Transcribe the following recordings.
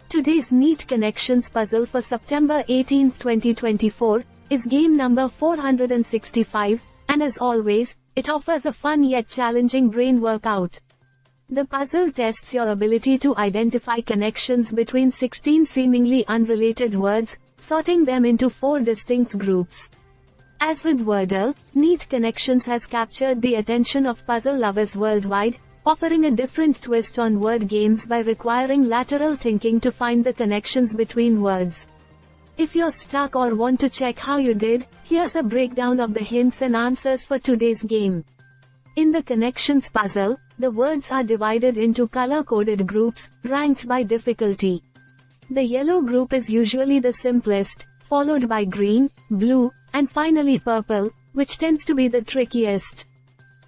Today's Neat Connections puzzle for September 18, 2024, is game number 465, and as always, it offers a fun yet challenging brain workout. The puzzle tests your ability to identify connections between 16 seemingly unrelated words, sorting them into 4 distinct groups. As with Wordle, Neat Connections has captured the attention of puzzle lovers worldwide, offering a different twist on word games by requiring lateral thinking to find the connections between words. If you're stuck or want to check how you did, here's a breakdown of the hints and answers for today's game. In the connections puzzle, the words are divided into color-coded groups, ranked by difficulty. The yellow group is usually the simplest, followed by green, blue, and finally purple, which tends to be the trickiest.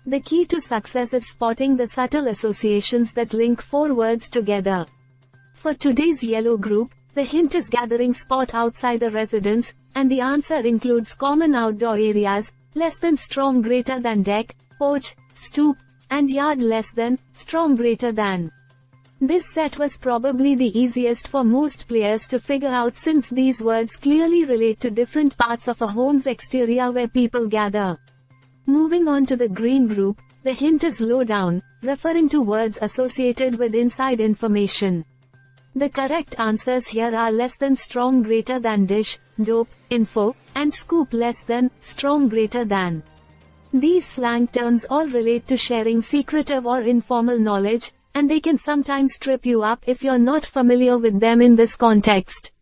The key to success is spotting the subtle associations that link 4 words together. For today's yellow group, the hint is gathering spot outside the residence, and the answer includes common outdoor areas, less than strong greater than deck, porch, stoop, and yard less than, strong greater than. This set was probably the easiest for most players to figure out since these words clearly relate to different parts of a home's exterior where people gather. Moving on to the green group, the hint is low down, referring to words associated with inside information. The correct answers here are less than strong greater than dish, dope, info, and scoop less than, strong greater than. These slang terms all relate to sharing secretive or informal knowledge, and they can sometimes trip you up if you're not familiar with them in this context.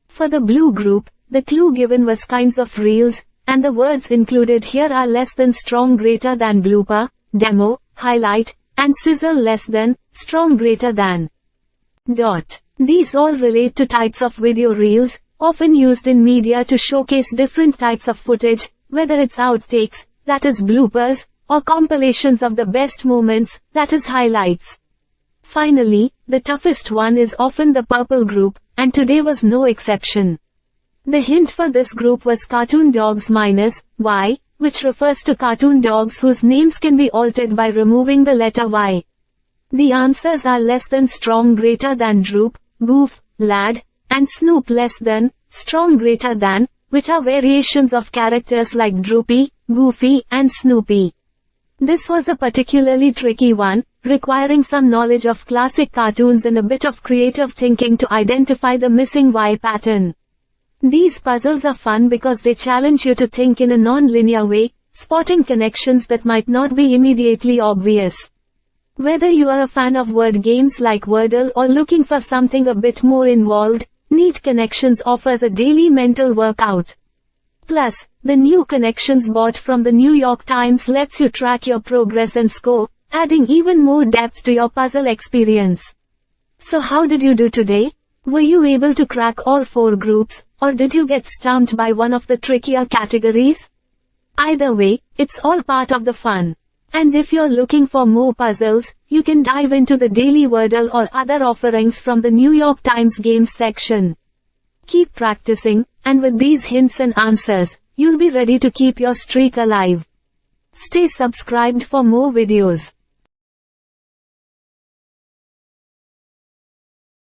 For the blue group, the clue given was kinds of reels, and the words included here are less than strong greater than blooper, demo, highlight, and sizzle less than, strong greater than. These all relate to types of video reels, often used in media to showcase different types of footage, whether it's outtakes, that is bloopers, or compilations of the best moments, that is highlights. Finally, the toughest one is often the purple group, and today was no exception. The hint for this group was cartoon dogs minus Y, which refers to cartoon dogs whose names can be altered by removing the letter Y. The answers are less than strong greater than droop, goof, lad, and snoop less than, strong greater than, which are variations of characters like droopy, goofy, and snoopy. This was a particularly tricky one, requiring some knowledge of classic cartoons and a bit of creative thinking to identify the missing Y pattern. These puzzles are fun because they challenge you to think in a non-linear way, spotting connections that might not be immediately obvious. Whether you are a fan of word games like Wordle or looking for something a bit more involved, Neat Connections offers a daily mental workout. Plus, the new Connections bot from the New York Times lets you track your progress and score, adding even more depth to your puzzle experience. So how did you do today? Were you able to crack all 4 groups, or did you get stumped by one of the trickier categories? Either way, it's all part of the fun. And if you're looking for more puzzles, you can dive into the Daily Wordle or other offerings from the New York Times Games section. Keep practicing, and with these hints and answers, you'll be ready to keep your streak alive. Stay subscribed for more videos.